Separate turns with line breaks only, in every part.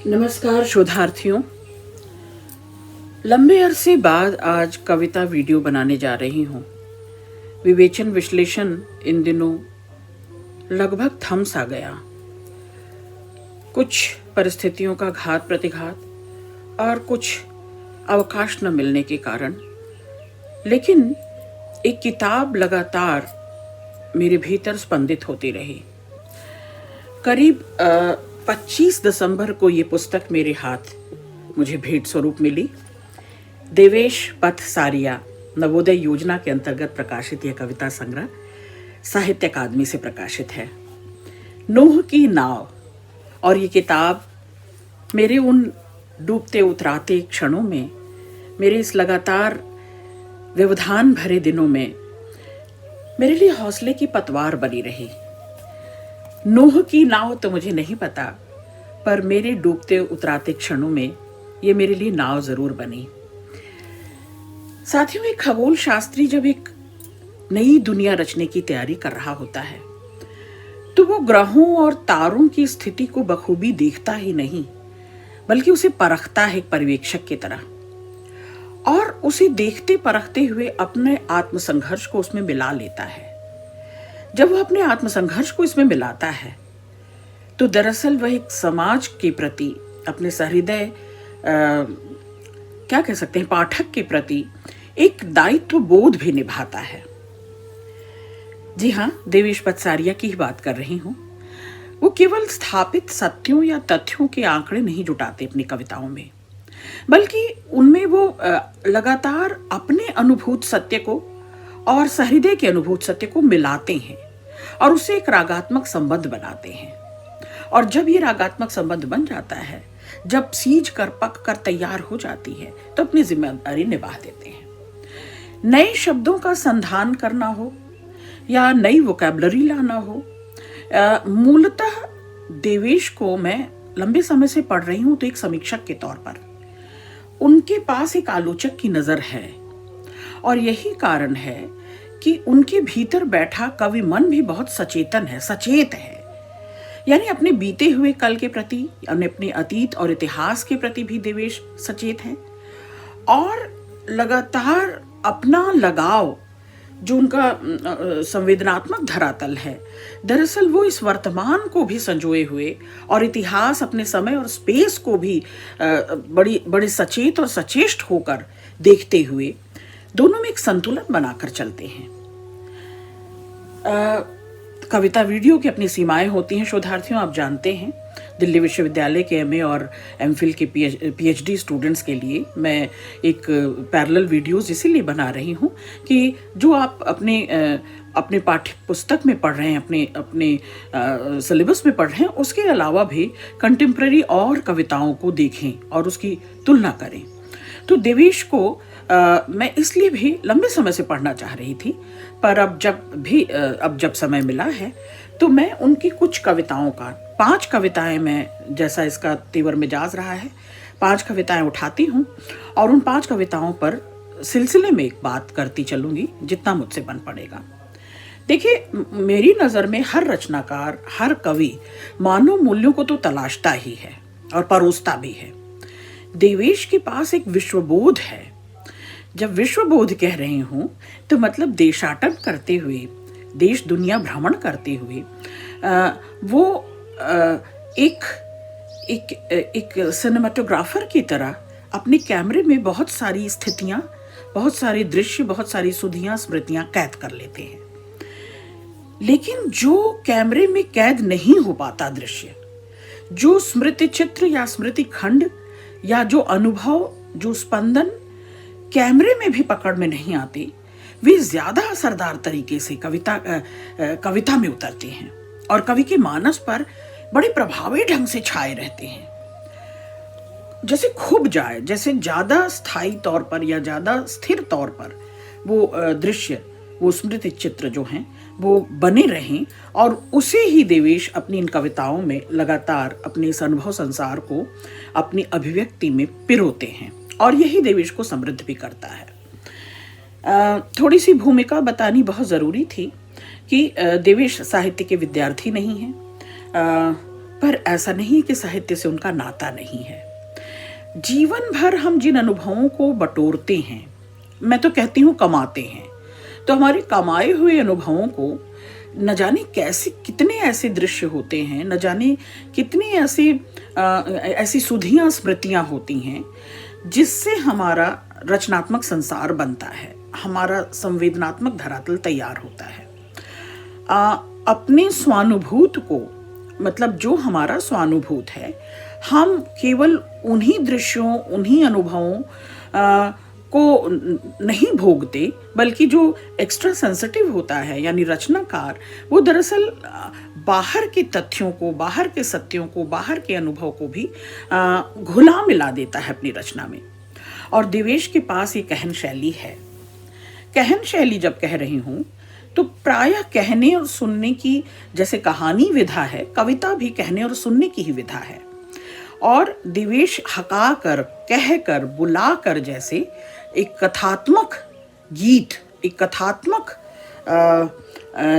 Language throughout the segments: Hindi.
नमस्कार शोधार्थियों। लंबे अरसे बाद आज कविता वीडियो बनाने जा रही हूँ। विवेचन विश्लेषण इन दिनों लगभग थम सा गया। कुछ परिस्थितियों का घात प्रतिघात और कुछ अवकाश न मिलने के कारण, लेकिन एक किताब लगातार मेरे भीतर स्पंदित होती रही। करीब 25 दिसंबर को ये पुस्तक मेरे हाथ मुझे भेंट स्वरूप मिली। देवेश पथसारिया नवोदय योजना के अंतर्गत प्रकाशित यह कविता संग्रह साहित्य अकादमी से प्रकाशित है। नूह की नाव। और ये किताब मेरे उन डूबते उतराते क्षणों में, मेरे इस लगातार व्यवधान भरे दिनों में मेरे लिए हौसले की पतवार बनी रही। नूह की नाव तो मुझे नहीं पता, पर मेरे डूबते उतराते क्षणों में ये मेरे लिए नाव जरूर बनी। साथियों, एक खगोल शास्त्री जब एक नई दुनिया रचने की तैयारी कर रहा होता है तो वो ग्रहों और तारों की स्थिति को बखूबी देखता ही नहीं, बल्कि उसे परखता है एक पर्यवेक्षक की तरह, और उसे देखते परखते हुए अपने आत्मसंघर्ष को उसमें मिला लेता है। जब वह अपने आत्मसंघर्ष को इसमें मिलाता है तो दरअसल वह एक समाज के प्रति, अपने सहृदय क्या कह सकते हैं, पाठक के प्रति एक दायित्व बोध भी निभाता है। जी हाँ, देवेश पथसारिया की ही बात कर रही हूँ। वो केवल स्थापित सत्यों या तथ्यों के आंकड़े नहीं जुटाते अपनी कविताओं में, बल्कि उनमें वो लगातार अपने अनुभूत सत्य को और सहृदय के अनुभूत सत्य को मिलाते हैं और उससे एक रागात्मक संबंध बनाते हैं। और जब ये रागात्मक संबंध बन जाता है, जब सींच कर पक कर तैयार हो जाती है, तो अपनी जिम्मेदारी निभा देते हैं। नए शब्दों का संधान करना हो या नई वोकैबुलरी लाना हो, मूलतः देवेश को मैं लंबे समय से पढ़ रही हूं तो एक समीक्षक के तौर पर। उनके पास एक आलोचक की नजर है, और यही कारण है कि उनके भीतर बैठा कवि मन भी बहुत सचेतन है, सचेत है। यानी अपने बीते हुए कल के प्रति, अपने अतीत और इतिहास के प्रति भी देवेश सचेत है, और लगातार अपना लगाव जो उनका संवेदनात्मक धरातल है, दरअसल वो इस वर्तमान को भी संजोए हुए और इतिहास, अपने समय और स्पेस को भी बड़े सचेत और सचेष्ट होकर देखते हुए दोनों में एक संतुलन बनाकर चलते हैं। कविता वीडियो की अपनी सीमाएं होती हैं शोधार्थियों, आप जानते हैं। दिल्ली विश्वविद्यालय के एमए और एमफिल के पीएचडी स्टूडेंट्स के लिए मैं एक पैरेलल वीडियोस इसीलिए बना रही हूं कि जो आप अपने पाठ्य पुस्तक में पढ़ रहे हैं, अपने सिलेबस में पढ़ रहे हैं, उसके अलावा भी कंटेम्प्रेरी और कविताओं को देखें और उसकी तुलना करें। तो देवेश को मैं इसलिए भी लंबे समय से पढ़ना चाह रही थी, पर अब जब समय मिला है तो मैं उनकी कुछ कविताओं का 5 कविताएं, मैं जैसा इसका तेवर मिजाज रहा है, 5 कविताएं उठाती हूँ और उन 5 कविताओं पर सिलसिले में एक बात करती चलूंगी जितना मुझसे बन पड़ेगा। देखिए, मेरी नज़र में हर रचनाकार, हर कवि मानव मूल्यों को तो तलाशता ही है और परोसता भी है। देवेश के पास एक विश्वबोध है। जब विश्वबोध कह रही हूं तो मतलब देशाटन करते हुए, देश दुनिया भ्रमण करते हुए वो एक सिनेमाटोग्राफर की तरह अपने कैमरे में बहुत सारी स्थितियां, बहुत सारे दृश्य, बहुत सारी सुधियां, स्मृतियां कैद कर लेते हैं। लेकिन जो कैमरे में कैद नहीं हो पाता दृश्य, जो स्मृति चित्र या स्मृति खंड या जो अनुभव, जो स्पंदन कैमरे में भी पकड़ में नहीं आते, वे ज्यादा असरदार तरीके से कविता में उतरते हैं और कवि के मानस पर बड़े प्रभावी ढंग से छाए रहते हैं। जैसे खुब जाए, जैसे ज्यादा स्थायी तौर पर या ज्यादा स्थिर तौर पर वो दृश्य, वो स्मृति चित्र जो हैं वो बने रहें, और उसे ही देवेश अपनी इन कविताओं में लगातार अपने इस अनुभव संसार को अपनी अभिव्यक्ति में पिरोते हैं, और यही देवेश को समृद्ध भी करता है। थोड़ी सी भूमिका बतानी बहुत ज़रूरी थी कि देवेश साहित्य के विद्यार्थी नहीं हैं। पर ऐसा नहीं कि साहित्य से उनका नाता नहीं है। जीवन भर हम जिन अनुभवों को बटोरते हैं, मैं तो कहती हूँ कमाते हैं, तो हमारे कमाए हुए अनुभवों को न जाने कैसे कितने ऐसे दृश्य होते हैं, न जाने कितनी ऐसी सुधियां स्मृतियां होती हैं जिससे हमारा रचनात्मक संसार बनता है, हमारा संवेदनात्मक धरातल तैयार होता है। अपने स्वानुभूत को, मतलब जो हमारा स्वानुभूत है, हम केवल उन्हीं दृश्यों, उन्हीं अनुभवों को नहीं भोगते, बल्कि जो एक्स्ट्रा सेंसिटिव होता है यानी रचनाकार, वो दरअसल बाहर के तथ्यों को, बाहर के सत्यों को, बाहर के अनुभव को भी घुला मिला देता है अपनी रचना में। और देवेश के पास ये कहन शैली है। कहन शैली जब कह रही हूँ तो प्रायः कहने और सुनने की, जैसे कहानी विधा है, कविता भी कहने और सुनने की ही विधा है। और देवेश हका कर, कह कर, बुला कर जैसे एक कथात्मक गीत, एक कथात्मक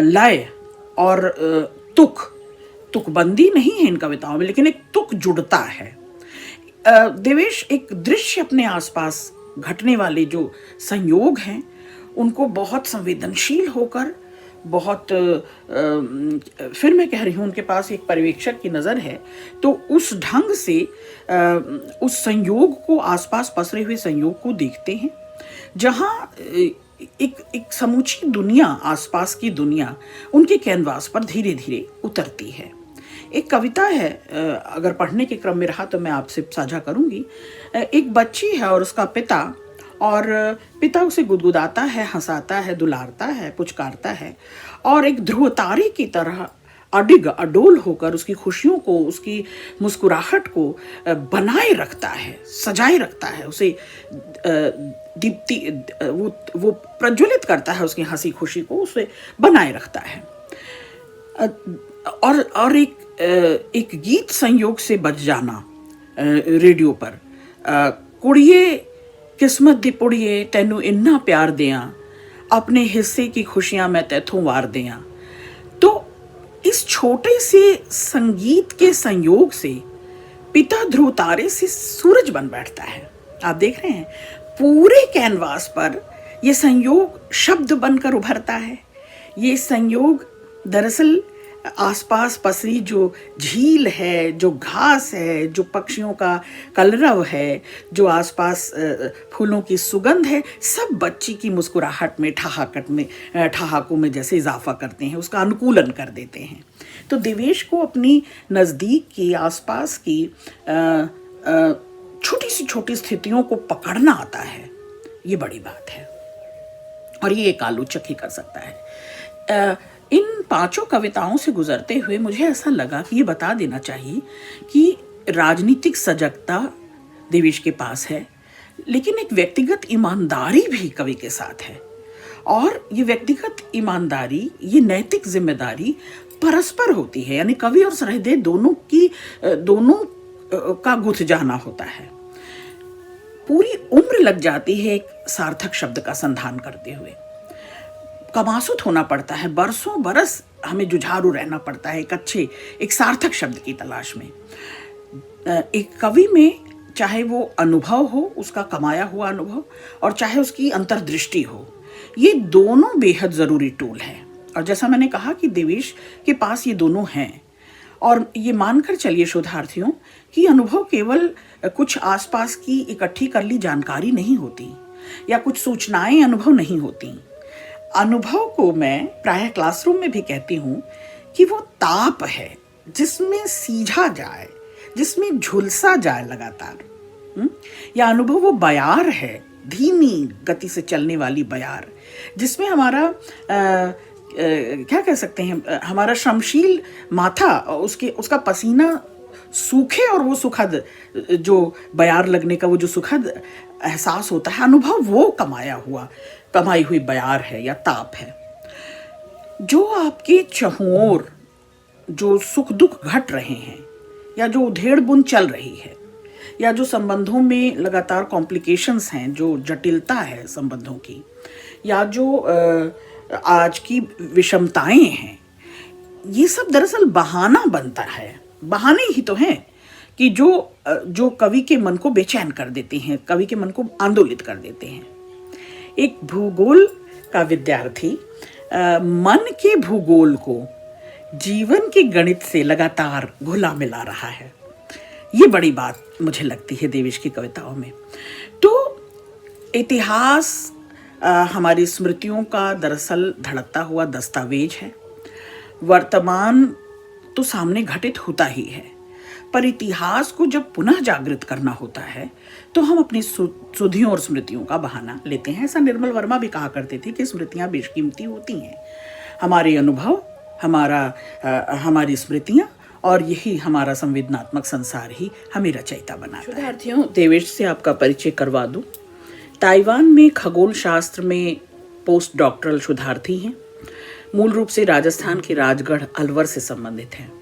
लय और तुकबंदी नहीं है इन कविताओं में, लेकिन एक तुक जुड़ता है। देवेश एक दृश्य अपने आसपास घटने वाले जो संयोग हैं उनको बहुत संवेदनशील होकर, बहुत फिर मैं कह रही हूँ, उनके पास एक पर्यवेक्षक की नज़र है, तो उस ढंग से उस संयोग को, आसपास पसरे हुए संयोग को देखते हैं, जहाँ एक समूची दुनिया, आसपास की दुनिया उनके कैनवास पर धीरे धीरे उतरती है। एक कविता है, अगर पढ़ने के क्रम में रहा तो मैं आपसे साझा करूँगी। एक बच्ची है और उसका पिता, और पिता उसे गुदगुदाता है, हंसाता है, दुलारता है, पुचकारता है, और एक ध्रुव तारे की तरह अडिग अडोल होकर उसकी खुशियों को, उसकी मुस्कुराहट को बनाए रखता है, सजाए रखता है, उसे दीप्ति, वो प्रज्वलित करता है, उसकी हंसी खुशी को उसे बनाए रखता है। और एक गीत संयोग से बज जाना रेडियो पर, कुड़िए किस्मत दी पुड़िए तैनू इन्ना प्यार दियां, अपने हिस्से की खुशियां मैं तैथों वार दियां। तो इस छोटे से संगीत के संयोग से पिता ध्रुव तारे से सूरज बन बैठता है। आप देख रहे हैं, पूरे कैनवास पर ये संयोग शब्द बनकर उभरता है। ये संयोग दरअसल आसपास पसरी जो झील है, जो घास है, जो पक्षियों का कलरव है, जो आसपास फूलों की सुगंध है, सब बच्ची की मुस्कुराहट में, ठहाकों में जैसे इजाफा करते हैं, उसका अनुकूलन कर देते हैं। तो देवेश को अपनी नज़दीक की, आसपास की छोटी सी छोटी स्थितियों को पकड़ना आता है। ये बड़ी बात है, और ये एक आलोचक ही कर सकता है। इन 5 कविताओं से गुजरते हुए मुझे ऐसा लगा कि ये बता देना चाहिए कि राजनीतिक सजगता देवेश के पास है, लेकिन एक व्यक्तिगत ईमानदारी भी कवि के साथ है। और ये व्यक्तिगत ईमानदारी, ये नैतिक जिम्मेदारी परस्पर होती है, यानी कवि और सहृदय दोनों का गुथ जाना होता है। पूरी उम्र लग जाती है एक सार्थक शब्द का संधान करते हुए, कमासुत होना पड़ता है, बरसों बरस हमें जुझारू रहना पड़ता है एक सार्थक शब्द की तलाश में। एक कवि में चाहे वो अनुभव हो, उसका कमाया हुआ अनुभव, और चाहे उसकी अंतर्दृष्टि हो, ये दोनों बेहद ज़रूरी टूल है। और जैसा मैंने कहा कि देवेश के पास ये दोनों हैं, और ये मानकर चलिए शोधार्थियों कि अनुभव केवल कुछ आसपास की इकट्ठी कर ली जानकारी नहीं होती, या कुछ सूचनाएं अनुभव नहीं होती। अनुभव को मैं प्रायः क्लासरूम में भी कहती हूँ कि वो ताप है जिसमें सीझा जाए, जिसमें झुलसा जाए लगातार। या अनुभव वो बयार है, धीमी गति से चलने वाली बयार, जिसमें हमारा क्या कह सकते हैं, हमारा श्रमशील माथा, उसका पसीना सूखे, और वो सुखद जो बयार लगने का वो जो सुखद एहसास होता है, अनुभव वो कमाई हुई बयार है या ताप है। जो आपके चहुओर जो सुख दुख घट रहे हैं, या जो उधेड़ बुन चल रही है, या जो संबंधों में लगातार कॉम्प्लिकेशंस हैं, जो जटिलता है संबंधों की, या जो आज की विषमताएं हैं, ये सब दरअसल बहाना बनता है बहाने ही तो हैं कि जो कवि के मन को बेचैन कर देते हैं, कवि के मन को आंदोलित कर देते हैं। एक भूगोल का विद्यार्थी मन के भूगोल को जीवन के गणित से लगातार घुला मिला रहा है। ये बड़ी बात मुझे लगती है देवेश की कविताओं में। तो इतिहास हमारी स्मृतियों का दरअसल धड़कता हुआ दस्तावेज है। वर्तमान तो सामने घटित होता ही है, पर इतिहास को जब पुनः जागृत करना होता है तो हम अपनी सुधियों और स्मृतियों का बहाना लेते हैं। ऐसा निर्मल वर्मा भी कहा करते थे कि स्मृतियां बेशकीमती होती हैं। हमारे अनुभव, हमारी स्मृतियां और यही हमारा संवेदनात्मक संसार ही हमें रचयिता बनाता है। विद्यार्थियों, देवेश से आपका परिचय करवा दूं। ताइवान में खगोल शास्त्र में पोस्ट डॉक्टरल शोधार्थी हैं। मूल रूप से राजस्थान के राजगढ़ अलवर से संबंधित हैं।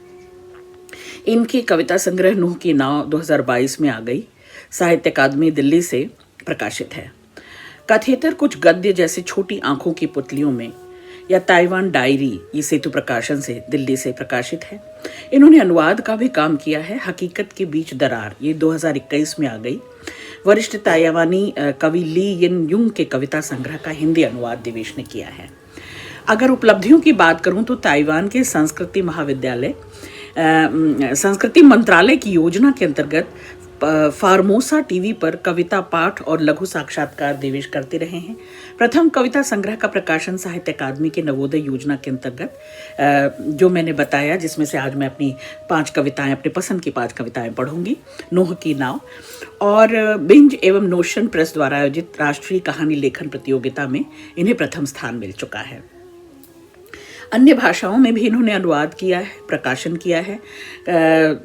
इनके कविता संग्रह नूह की नाव 2022 में आ गई, साहित्य अकादमी दिल्ली से प्रकाशित है। कथेतर कुछ गद्य जैसे छोटी आंखों की पुतलियों में या ताइवान डायरी, ये सेतु प्रकाशन से दिल्ली से प्रकाशित है। इन्होंने अनुवाद का भी काम किया है। हकीकत के बीच दरार, ये 2021 में आ गई। वरिष्ठ ताइवानी कवि ली यिन युंग के कविता संग्रह का हिंदी अनुवाद देवेश ने किया है। अगर उपलब्धियों की बात करूं तो ताइवान के संस्कृति मंत्रालय की योजना के अंतर्गत फार्मोसा टीवी पर कविता पाठ और लघु साक्षात्कार देवेश करते रहे हैं। प्रथम कविता संग्रह का प्रकाशन साहित्य अकादमी के नवोदय योजना के अंतर्गत जो मैंने बताया, जिसमें से आज मैं अपनी 5 कविताएं, अपने पसंद की 5 कविताएं पढ़ूंगी। नूह की नाव और बिंज एवं नोशन प्रेस द्वारा आयोजित राष्ट्रीय कहानी लेखन प्रतियोगिता में इन्हें प्रथम स्थान मिल चुका है। अन्य भाषाओं में भी इन्होंने अनुवाद किया है, प्रकाशन किया है,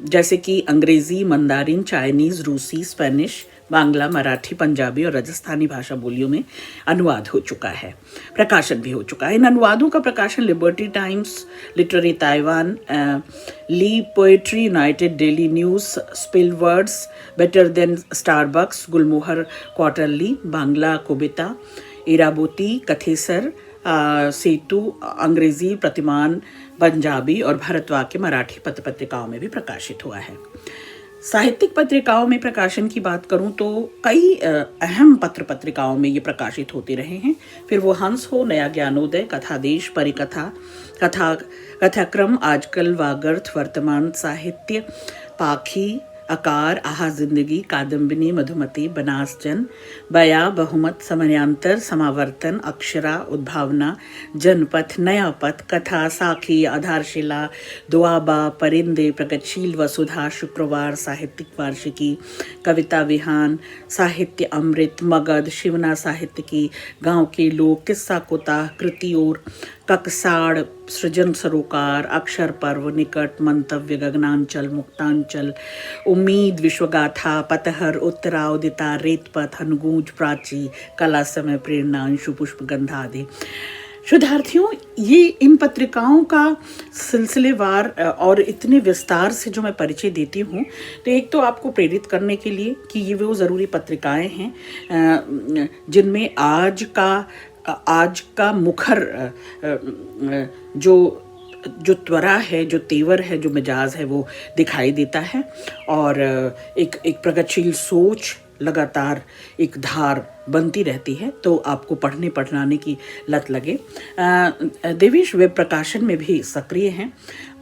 जैसे कि अंग्रेजी, मंदारिन, चाइनीज, रूसी, स्पेनिश, बांग्ला, मराठी, पंजाबी और राजस्थानी भाषा बोलियों में अनुवाद हो चुका है, प्रकाशन भी हो चुका है। इन अनुवादों का प्रकाशन लिबर्टी टाइम्स, लिटरेरी ताइवान, ली Poetry United, Daily News, Spill Words, Better Than Starbucks, Gulmohar Quarterly, Bangla Kavita, Iraboti, Kathesar, Setu, Angrezi, Pratiman, Punjabi और भारतवाक्य मराठी पत्र पत्रिकाओं में भी प्रकाशित हुआ है। साहित्यिक पत्रिकाओं में प्रकाशन की बात करूं तो कई अहम पत्र पत्रिकाओं में ये प्रकाशित होते रहे हैं। फिर वो हंस हो, नया ज्ञानोदय, कथादेश, परिकथा, कथाक्रम, आजकल, वागर्थ, वर्तमान साहित्य, पाखी, आकार, आहा जिंदगी, कादम्बिनी, मधुमती, बनासजन, बया, बहुमत, समयांतर, समावर्तन, अक्षरा, उद्भावना, जनपथ, नया पथ, कथा, साखी, आधारशिला, दुआबा, परिंदे, प्रगतिशील, वसुधा, शुक्रवार, साहित्यिक वार्षिकी, कविता विहान, साहित्य अमृत, मगध, शिवना साहित्य की, गांव के लोग, किस्सा कोताह, कृति और ककसाड़, सृजन सरोकार, अक्षर पर्व, निकट, मंतव्य, गगनांचल, मुक्तांचल, उम्मीद, विश्वगाथा, पतहर, उत्तरा, उदिता, रेतपथ, हनगूंज, प्राची, कला समय, प्रेरणा, अंशु, पुष्प, गंधा आदि। शोधार्थियों, ये इन पत्रिकाओं का सिलसिलेवार और इतने विस्तार से जो मैं परिचय देती हूँ, तो एक तो आपको प्रेरित करने के लिए कि ये वो ज़रूरी पत्रिकाएं हैं जिनमें आज का मुखर जो त्वरा है, जो तेवर है, जो मिजाज है, वो दिखाई देता है और एक प्रगतिशील सोच लगातार एक धार बनती रहती है, तो आपको पढ़ने की लत लगे। देवेश वेब प्रकाशन में भी सक्रिय हैं।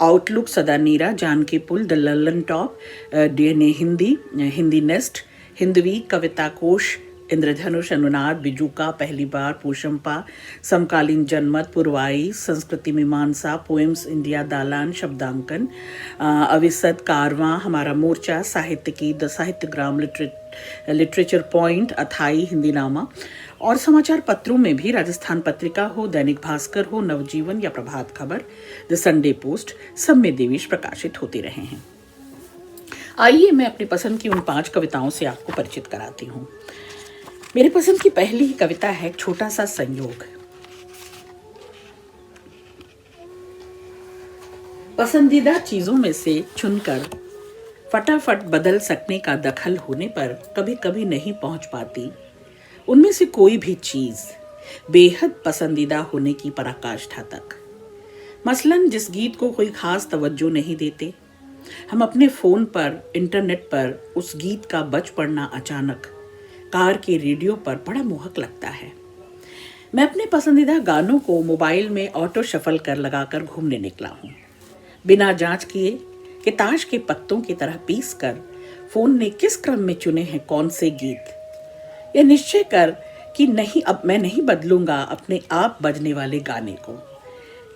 Outlook, Sada Neera, Janaki Pul, the Lallantop, DNA Hindi Nest, Hindwi, Kavita Kosh, Indradhanush, अनुनाद, बिजुका, पहली बार, पोशंपा, समकालीन जनमत, पुरवाई, संस्कृति मीमांसा, पोएम्स इंडिया, दालान, शब्दांकन, अविसत, कारवां, हमारा मोर्चा, साहित्य की, द साहित्य ग्राम, लिटरेचर पॉइंट, अथाई, हिंदीनामा और समाचार पत्रों में भी राजस्थान पत्रिका हो, दैनिक भास्कर हो, नवजीवन या Prabhat Khabar, the Sunday post, सब में देवेश प्रकाशित होते रहे हैं। आइए मैं अपनी पसंद की उन 5 कविताओं से आपको परिचित कराती हूँ। मेरी पसंद की पहली कविता है छोटा सा संयोग। पसंदीदा चीजों में से चुनकर फटाफट बदल सकने का दखल होने पर कभी कभी नहीं पहुंच पाती उनमें से कोई भी चीज बेहद पसंदीदा होने की पराकाष्ठा तक। मसलन जिस गीत को कोई खास तवज्जो नहीं देते, हम अपने फ़ोन पर, इंटरनेट पर उस गीत का बज पड़ना अचानक कार के रेडियो पर बड़ा मोहक लगता है। मैं अपने पसंदीदा गानों को मोबाइल में ऑटो शफल कर लगाकर घूमने निकला हूँ, बिना जांच किए कि ताश के पत्तों की तरह पीस कर फ़ोन ने किस क्रम में चुने हैं कौन से गीत। यह निश्चय कर कि नहीं, अब मैं नहीं बदलूंगा अपने आप बजने वाले गाने को।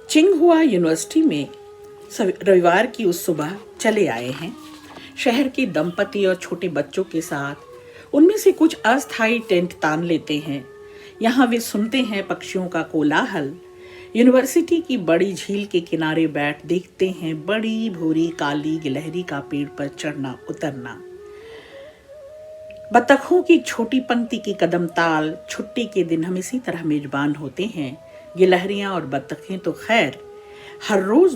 चिंगहुआ यूनिवर्सिटी में रविवार की उस सुबह चले आए हैं शहर के दंपति और छोटे बच्चों के साथ। उनमें से कुछ अस्थायी टेंट तान लेते हैं। यहाँ वे सुनते हैं पक्षियों का कोलाहल। यूनिवर्सिटी की बड़ी झील के किनारे बैठ देखते हैं बड़ी भूरी काली गिलहरी का पेड़ पर चढ़ना उतरना। बतखों की छोटी पंक्ति की कदम ताल। छुट्टी के दिन हम इसी तरह मेजबान होते हैं। गिलहरियां और बतखें तो खैर हर रोज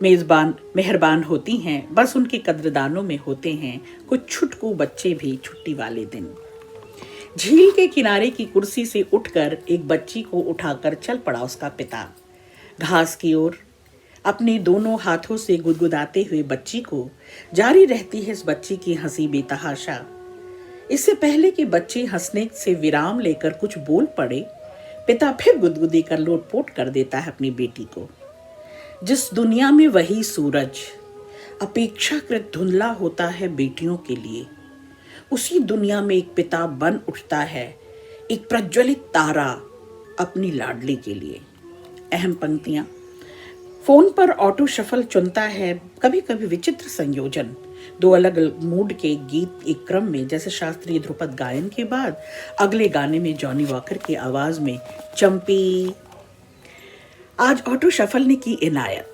मेजबान मेहरबान होती हैं, बस उनके कद्रदानों में होते हैं कुछ छुटकू बच्चे भी छुट्टी वाले दिन। झील के किनारे की कुर्सी से उठकर एक बच्ची को उठाकर चल पड़ा उसका पिता घास की ओर। अपने दोनों हाथों से गुदगुदाते हुए बच्ची को जारी रहती है इस बच्ची की हंसी बेतहाशा। इससे पहले कि बच्चे हंसने से विराम लेकर कुछ बोल पड़े, पिता फिर गुदगुदी कर लोटपोट कर देता है अपनी बेटी को। जिस दुनिया में वही सूरज अपेक्षाकृत धुंधला होता है बेटियों के लिए, उसी दुनिया में एक पिता बन उठता है एक प्रज्वलित तारा अपनी लाडली के लिए। अहम पंक्तियां। फोन पर ऑटो शफल चुनता है कभी कभी विचित्र संयोजन, दो अलग अलग मूड के गीत एक क्रम में, जैसे शास्त्रीय ध्रुपद गायन के बाद अगले गाने में जॉनी वॉकर की आवाज में चंपी। आज ऑटो शफल ने की इनायत।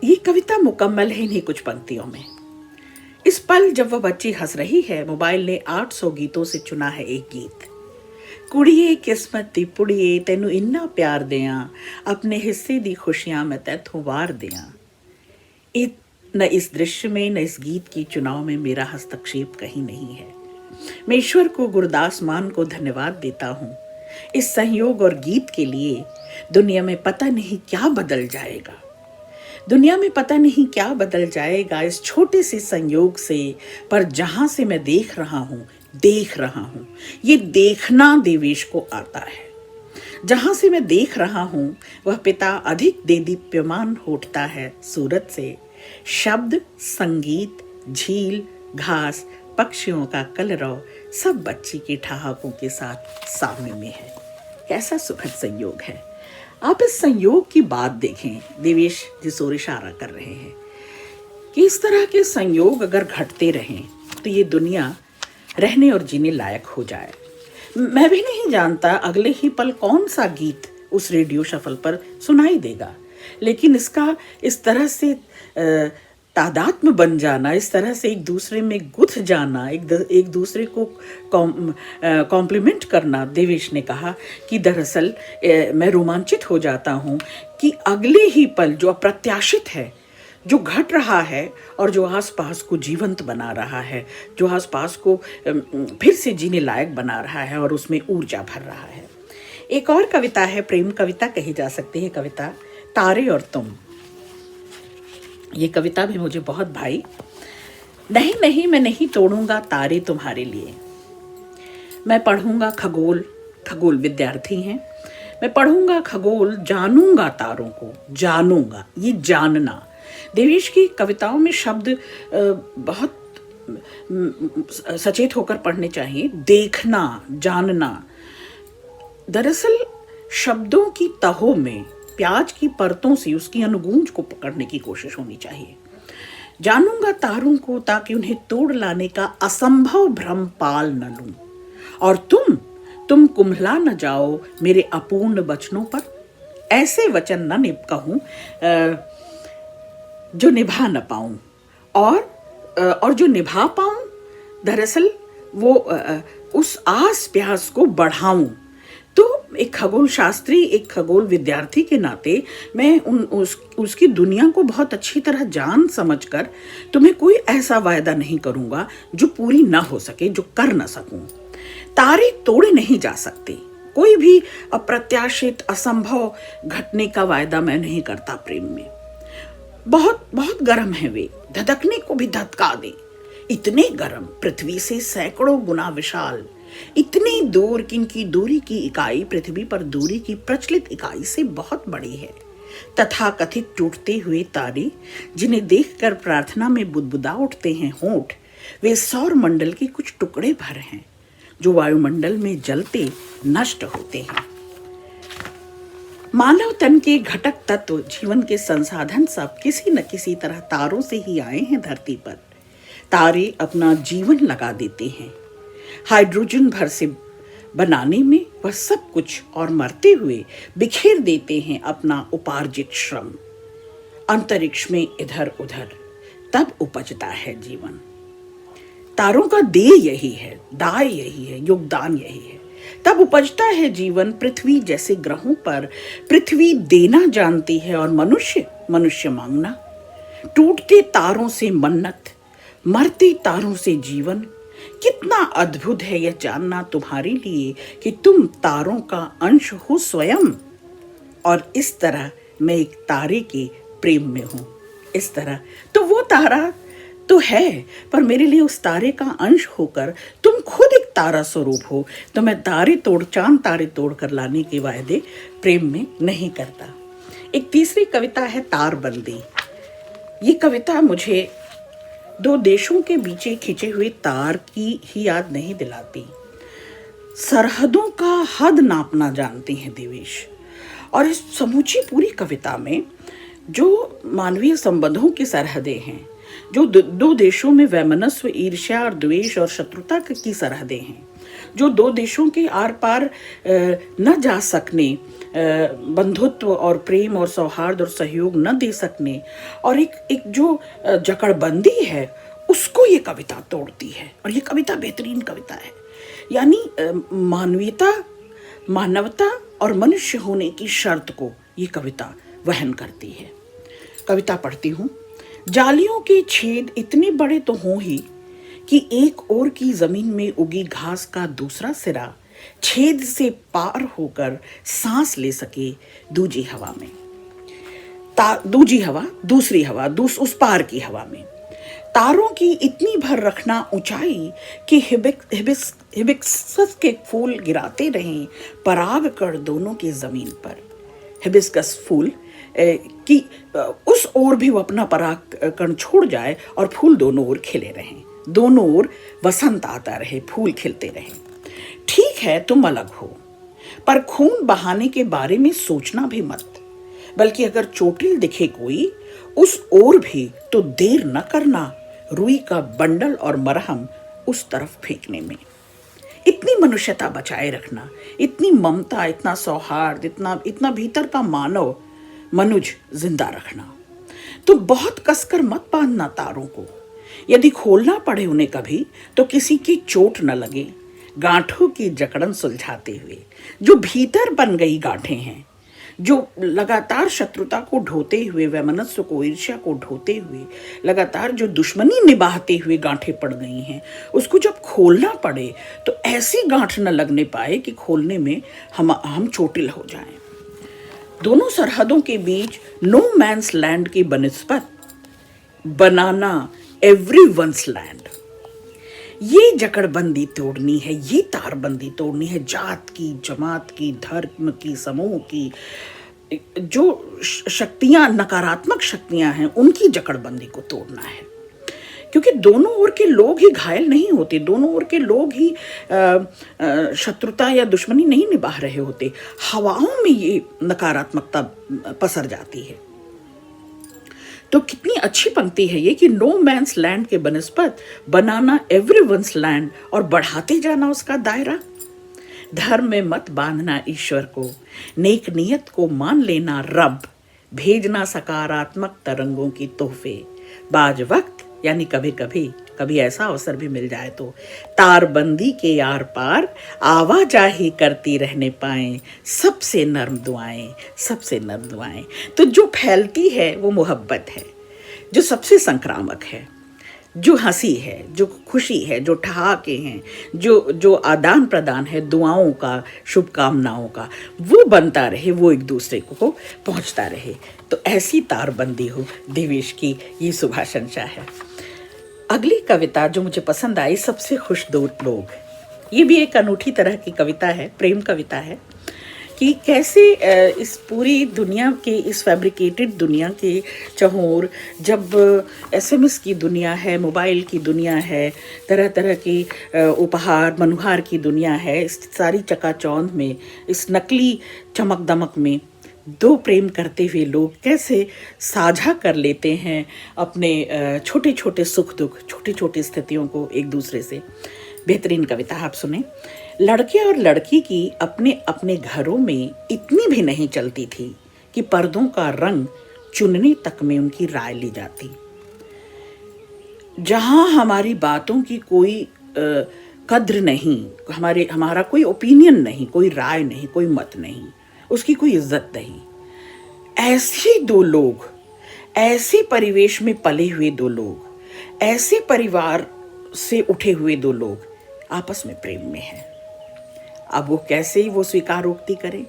ये कविता मुकम्मल है इन्हीं कुछ पंक्तियों में। इस पल जब वह बच्ची हंस रही है, मोबाइल ने 800 गीतों से चुना है एक गीत। कुड़िए किस्मत दी पुड़िए तेनू इन्ना प्यार दियां, अपने हिस्से दी खुशियां मैं तैथों वार दियां। न इस दृश्य में न इस गीत की चुनाव में मेरा हस्तक्षेप कहीं नहीं है। मैं ईश्वर को, गुरदास मान को धन्यवाद देता हूँ इस संयोग और गीत के लिए। दुनिया में पता नहीं क्या बदल जाएगा, दुनिया में पता नहीं क्या बदल जाएगा इस छोटे से संयोग से, पर जहां से मैं देख रहा हूं ये देखना देवेश को आता है। जहां से मैं देख रहा हूं वह पिता अधिक देदीप्यमान होता है सूरत से। शब्द, संगीत, झील, घास, पक्षियों का कलरव सब बच्ची के ठहाकों के साथ सामने में है। कैसा सुखद संयोग है। आप इस संयोग की बात देखें, देवेश जिस ओर इशारा कर रहे हैं कि इस तरह के संयोग अगर घटते रहें तो ये दुनिया रहने और जीने लायक हो जाए। मैं भी नहीं जानता अगले ही पल कौन सा गीत उस रेडियो शफल पर सुनाई देगा, लेकिन इसका इस तरह से तादात्म्य बन जाना, इस तरह से एक दूसरे में गुथ जाना, एक दूसरे को कॉम्प्लीमेंट करना। देवेश ने कहा कि दरअसल मैं रोमांचित हो जाता हूँ कि अगले ही पल जो अप्रत्याशित है, जो घट रहा है और जो आसपास को जीवंत बना रहा है, जो आसपास को फिर से जीने लायक बना रहा है और उसमें ऊर्जा भर रहा है। एक और कविता है, प्रेम कविता कही जा सकती है कविता, तारे और तुम। ये कविता भी मुझे बहुत भाई। नहीं नहीं मैं नहीं तोड़ूंगा तारे तुम्हारे लिए। मैं पढ़ूंगा खगोल, खगोल विद्यार्थी हैं। मैं पढ़ूंगा खगोल, जानूंगा तारों को, जानूंगा, ये जानना। देवेश की कविताओं में शब्द बहुत सचेत होकर पढ़ने चाहिए। देखना, जानना। दरअसल शब्दों की तहों में प्याज की परतों से उसकी अनुगूंज को पकड़ने की कोशिश होनी चाहिए। जानूंगा तारों को ताकि उन्हें तोड़ लाने का असंभव भ्रम पाल न लूं, और तुम कुम्हला न जाओ मेरे अपूर्ण वचनों पर। ऐसे वचन न कहूं जो निभा न पाऊं, और जो निभा पाऊं दरअसल वो उस आस प्यास को बढ़ाऊं। तो एक खगोल शास्त्री, एक खगोल विद्यार्थी के नाते मैं उसकी दुनिया को बहुत अच्छी तरह जान समझकर तुम्हें कोई ऐसा वायदा नहीं करूंगा जो पूरी ना हो सके, जो कर ना सकूं। तारे तोड़े नहीं जा सकते। कोई भी अप्रत्याशित, असंभव घटने का वायदा मैं नहीं करता प्रेम में। बहुत बहुत गर्म है वे, धधकने को भी धधका दे। इतने गर्म, पृथ्वी से सैकड़ों गुना विशाल, इतनी दूर कि इनकी दूरी की इकाई पृथ्वी पर दूरी की प्रचलित इकाई से बहुत बड़ी है। तथाकथित टूटते हुए तारे, जिन्हें देखकर प्रार्थना में बुदबुदा उठते हैं होंठ, वे सौर मंडल के कुछ टुकड़े भर हैं जो वायुमंडल में जलते नष्ट होते हैं। मानव तन के घटक तत्व, जीवन के संसाधन सब किसी न किसी तरह तारों से ही आए हैं धरती पर। तारे अपना जीवन लगा देते हैं हाइड्रोजन भर से बनाने में वह सब कुछ, और मरते हुए बिखेर देते हैं अपना उपार्जित श्रम अंतरिक्ष में इधर उधर। तब उपजता है जीवन। तारों का देय यही है, दाय यही है, योगदान यही है। तब उपजता है जीवन। पृथ्वी जैसे ग्रहों पर पृथ्वी देना जानती है और मनुष्य मांगना। टूटते तारों से मन्नत, मरते तारों से जीवन। कितना अद्भुत है यह जानना तुम्हारे लिए कि तुम तारों का अंश हो स्वयं, और इस तरह मैं एक तारे के प्रेम में हूं। इस तरह तो वो तारा तो है, पर मेरे लिए उस तारे का अंश होकर तुम खुद एक तारा स्वरूप हो। तो मैं चांद तारे तोड़ कर लाने के वायदे प्रेम में नहीं करता। एक तीसरी कविता है तारबंदी। ये कविता मुझे दो देशों के बीच खिंचे हुए तार की ही याद नहीं दिलाती। सरहदों का हद नापना जानते हैं देवेश, और इस समूची पूरी कविता में जो मानवीय संबंधों की सरहदें हैं, जो दो देशों में वैमनस्व, ईर्ष्या और द्वेष और शत्रुता की सरहदें हैं, जो दो देशों के आर पार न जा सकने, बंधुत्व और प्रेम और सौहार्द और सहयोग न दे सकने, और एक जो जकड़बंदी है, उसको ये कविता तोड़ती है। और ये कविता बेहतरीन कविता है। यानी मानवता और मनुष्य होने की शर्त को ये कविता वहन करती है। कविता पढ़ती हूँ। जालियों के छेद इतने बड़े तो हों ही कि एक ओर की जमीन में उगी घास का दूसरा सिरा छेद से पार होकर सांस ले सके दूसरी हवा उस पार की हवा में। तारों की इतनी भर रखना ऊंचाई कि हिबिस्कस के फूल गिराते रहें पराग कण दोनों की जमीन पर। हिबिस्कस फूल कि उस ओर भी वो अपना पराग कण छोड़ जाए और फूल दोनों ओर खिले रहें, दोनों ओर वसंत आता रहे, फूल खिलते रहें। ठीक है तुम अलग हो, पर खून बहाने के बारे में सोचना भी मत, बल्कि अगर चोटिल दिखे कोई उस ओर भी तो देर न करना रुई का बंडल और मरहम उस तरफ फेंकने में। इतनी मनुष्यता बचाए रखना, इतनी ममता, इतना सौहार्द, इतना भीतर का मानव मनुज जिंदा रखना। तो बहुत कसकर मत बांधना तारों को। यदि खोलना पड़े उन्हें कभी तो किसी की चोट न लगे। गांठों की जकड़न सुलझाते हुए जो भीतर बन गई गांठें हैं, जो लगातार शत्रुता को ढोते हुए, वैमनस्व को, ईर्ष्या को ढोते हुए, लगातार जो दुश्मनी निभाते हुए गांठें पड़ गई हैं, उसको जब खोलना पड़े तो ऐसी गांठ न लगने पाए कि खोलने में हम चोटिल हो जाएं। दोनों सरहदों के बीच नो मैन्स लैंड की बनिस्बत बनाना एवरीवन्स लैंड। ये जकड़बंदी तोड़नी है, ये तारबंदी तोड़नी है। जात की, जमात की, धर्म की, समूह की जो शक्तियां, नकारात्मक शक्तियां हैं, उनकी जकड़बंदी को तोड़ना है। क्योंकि दोनों ओर के लोग ही घायल नहीं होते, दोनों ओर के लोग ही शत्रुता या दुश्मनी नहीं निभा रहे होते। हवाओं में ये नकारात्मकता पसर जाती है। तो कितनी अच्छी पंक्ति है ये कि नो मैन्स लैंड के बनिस्बत बनाना एवरीवन्स लैंड, और बढ़ाते जाना उसका दायरा। धर्म में मत बांधना ईश्वर को, नेक नियत को मान लेना रब, भेजना सकारात्मक तरंगों की तोहफे। बाज वक्त यानी कभी ऐसा अवसर भी मिल जाए तो तारबंदी के आर पार आवाजाही करती रहने पाए सबसे नर्म दुआएं। तो जो फैलती है वो मोहब्बत है, जो सबसे संक्रामक है। जो हंसी है, जो खुशी है, जो ठहाके हैं, जो जो आदान प्रदान है दुआओं का, शुभकामनाओं का, वो बनता रहे, वो एक दूसरे को पहुंचता रहे। तो ऐसी तारबंदी हो देवेश की ये शुभाशंसा है। अगली कविता जो मुझे पसंद आई, सबसे खुश दो लोग। ये भी एक अनूठी तरह की कविता है, प्रेम कविता है कि कैसे इस पूरी दुनिया के, इस फैब्रिकेटेड दुनिया के चहोर, जब एसएमएस की दुनिया है, मोबाइल की दुनिया है, तरह तरह की उपहार मनुहार की दुनिया है, इस सारी चकाचौंध में, इस नकली चमक दमक में दो प्रेम करते हुए लोग कैसे साझा कर लेते हैं अपने छोटे छोटे सुख दुख, छोटी छोटी स्थितियों को एक दूसरे से। बेहतरीन कविता आप सुने। लड़के और लड़की की अपने अपने घरों में इतनी भी नहीं चलती थी कि पर्दों का रंग चुनने तक में उनकी राय ली जाती। जहां हमारी बातों की कोई कद्र नहीं, हमारा कोई ओपिनियन नहीं, कोई राय नहीं, कोई मत नहीं, उसकी कोई इज्जत नहीं, ऐसे दो लोग, ऐसे परिवेश में पले हुए दो लोग, ऐसे परिवार से उठे हुए दो लोग आपस में प्रेम में हैं। अब वो कैसे वो स्वीकारोक्ति करें,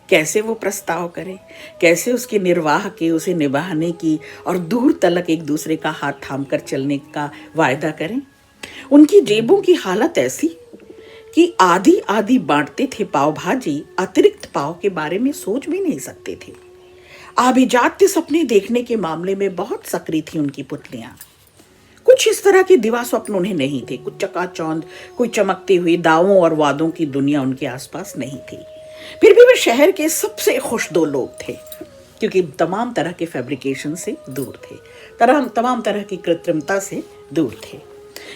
कैसे वो प्रस्ताव करें, कैसे उसके निर्वाह के, उसे निभाने की और दूर तलक एक दूसरे का हाथ थाम कर चलने का वायदा करें। उनकी जेबों की हालत ऐसी कि आधी आधी बांटते थे पाव भाजी, अतिरिक्त पाव के बारे में सोच भी नहीं सकते थे। आभिजात्य सपने देखने के मामले में बहुत सक्रिय थी उनकी पुतलियां। कुछ इस तरह के दिवा स्वप्न उन्हें नहीं थे, कुछ चकाचौंध, कोई चमकती हुई दावों और वादों की दुनिया उनके आसपास नहीं थी। फिर भी वे शहर के सबसे खुश दो लोग थे, क्योंकि तमाम तरह के फैब्रिकेशन से दूर थे, तमाम तरह की कृत्रिमता से दूर थे,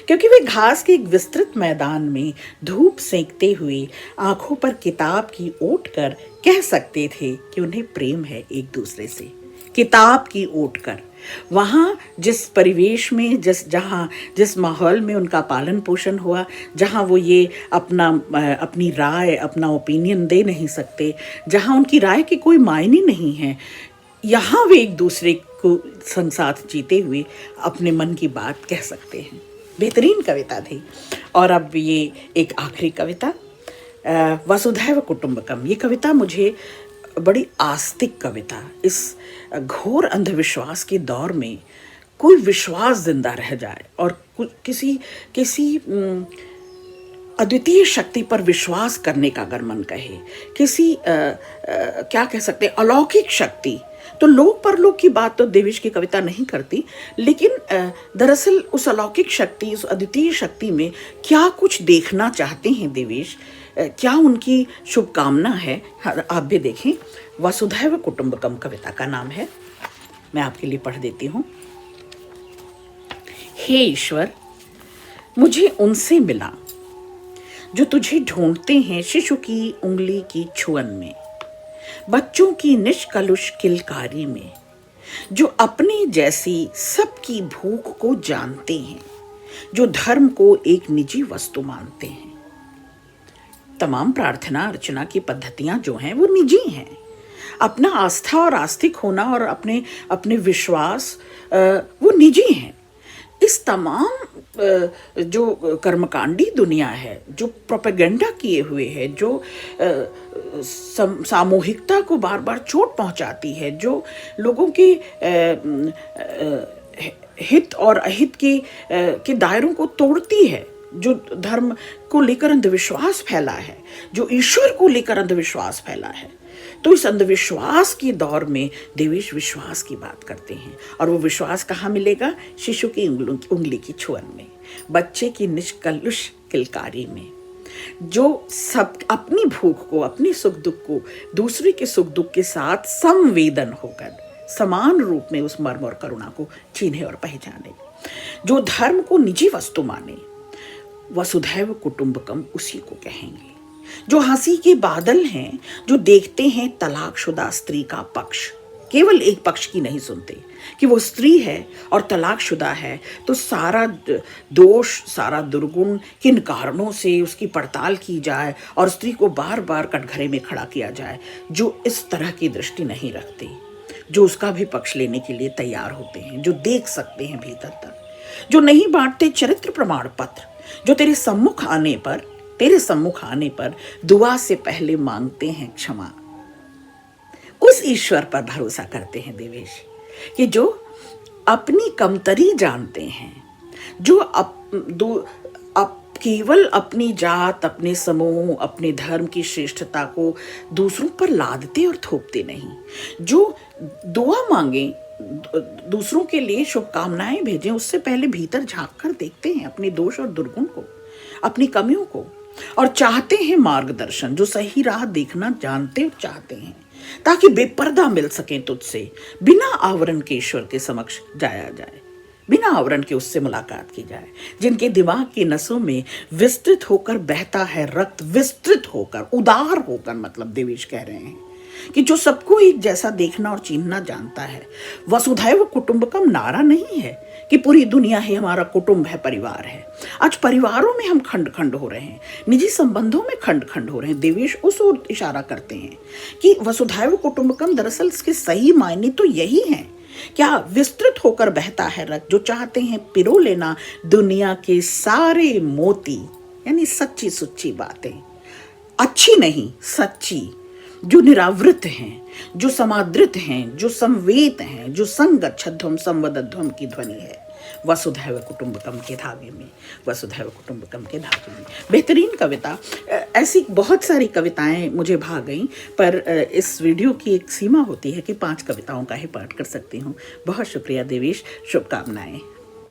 क्योंकि वे घास के एक विस्तृत मैदान में धूप सेंकते हुए आंखों पर किताब की ओट कर कह सकते थे कि उन्हें प्रेम है एक दूसरे से। किताब की ओट कर, वहाँ जिस परिवेश में, जिस माहौल में उनका पालन पोषण हुआ, जहाँ वो ये अपनी राय, अपना ओपिनियन दे नहीं सकते, जहाँ उनकी राय के कोई मायने नहीं हैं, यहाँ वे एक दूसरे को संग साथ जीते हुए अपने मन की बात कह सकते हैं। बेहतरीन कविता थी। और अब ये एक आखिरी कविता, वसुधैव कुटुंबकम। ये कविता मुझे बड़ी आस्तिक कविता, इस घोर अंधविश्वास के दौर में कोई विश्वास जिंदा रह जाए और किसी अद्वितीय शक्ति पर विश्वास करने का अगर मन कहे, किसी क्या कह सकते हैं, अलौकिक शक्ति, तो लोक परलोक की बात तो देवेश की कविता नहीं करती, लेकिन दरअसल उस अलौकिक शक्ति, उस अद्वितीय शक्ति में क्या कुछ देखना चाहते हैं देवेश, क्या उनकी शुभकामना है, आप भी देखें। वसुधैव कुटुंबकम कविता का नाम है, मैं आपके लिए पढ़ देती हूँ। हे ईश्वर, मुझे उनसे मिला जो तुझे ढूंढते हैं शिशु की उंगली की छुअन में, बच्चों की निष्कलुष किलकारी में, जो अपने जैसी सबकी भूख को जानते हैं, जो धर्म को एक निजी वस्तु मानते हैं। तमाम प्रार्थना अर्चना की पद्धतियां जो हैं वो निजी हैं। अपना आस्था और आस्तिक होना और अपने विश्वास वो निजी हैं। इस तमाम जो कर्मकांडी दुनिया है, जो प्रोपेगेंडा किए हुए है, जो सामूहिकता को बार बार चोट पहुंचाती है, जो लोगों के हित और अहित के दायरों को तोड़ती है, जो धर्म को लेकर अंधविश्वास फैला है, जो ईश्वर को लेकर अंधविश्वास फैला है, तो इस अंधविश्वास के दौर में देवेश विश्वास की बात करते हैं। और वो विश्वास कहाँ मिलेगा? शिशु की उंगली की छुअन में, बच्चे की निष्कलुष किलकारी में, जो सब अपनी भूख को, अपनी सुख दुख को दूसरे के सुख दुख के साथ संवेदन होकर समान रूप में उस मर्म और करुणा को चिन्हे और पहचाने, जो धर्म को निजी वस्तु माने। वसुधैव कुटुंबकम उसी को कहेंगे, जो हंसी के बादल हैं, जो देखते हैं तलाकशुदा स्त्री का पक्ष, केवल एक पक्ष की नहीं सुनते कि वो स्त्री है और तलाकशुदा है, तो सारा दोष, सारा दुर्गुण किन कारणों से उसकी पड़ताल की जाए और स्त्री को बार बार कटघरे में खड़ा किया जाए। जो इस तरह की दृष्टि नहीं रखते, जो उसका भी पक्ष लेने के लिए तैयार होते हैं, जो देख सकते हैं भीतर तक, जो नहीं बांटते चरित्र प्रमाण पत्र, जो तेरे सम्मुख आने पर दुआ से पहले मांगते हैं क्षमा। उस ईश्वर पर भरोसा करते हैं देवेश, कि जो अपनी कमतरी जानते हैं, जो केवल अपनी जात, अपने समूह, अपने धर्म की श्रेष्ठता को दूसरों पर लादते और थोपते नहीं, जो दुआ मांगे, दूसरों के लिए शुभकामनाएं भेजें, उससे पहले भीतर झांक कर देखते हैं अपने दोष और दुर्गुण को, अपनी कमियों को, और चाहते हैं मार्गदर्शन, जो सही राह देखना जानते और चाहते हैं, ताकि बेपर्दा मिल सके तुझसे, बिना आवरण के ईश्वर के समक्ष जाया जाए, बिना आवरण के उससे मुलाकात की जाए, जिनके दिमाग की नसों में विस्तृत होकर बहता है रक्त, विस्तृत होकर, उदार होकर, मतलब देवेश कह रहे हैं कि जो सबको एक जैसा देखना और चिन्हना जानता है। वसुधैव कुटुंबकम नारा नहीं है कि पूरी दुनिया ही हमारा कुटुंब है, परिवार है। आज परिवारों में हम खंड खंड हो रहे हैं, निजी संबंधों में खंड खंड हो रहे हैं। देवेश उस ओर इशारा करते हैं कि वसुधैव कुटुंबकम दरअसल इसके सही मायने तो यही हैं। क्या विस्तृत होकर बहता है रक्त, जो चाहते हैं पिरो लेना दुनिया के सारे मोती, यानी सच्ची सुच्ची बातें, अच्छी नहीं सच्ची, जो निरावृत हैं, जो समादृत हैं, जो संवेद हैं, जो संगच्छध्वम संवदध्वम की ध्वनि है वसुधैव कुटुंबकम के धागे में, वसुधैव कुटुंबकम के धागे में। बेहतरीन कविता। ऐसी बहुत सारी कविताएं मुझे भा गईं, पर इस वीडियो की एक सीमा होती है कि 5 कविताओं का ही पाठ कर सकती हूँ। बहुत शुक्रिया देवेश, शुभकामनाएं।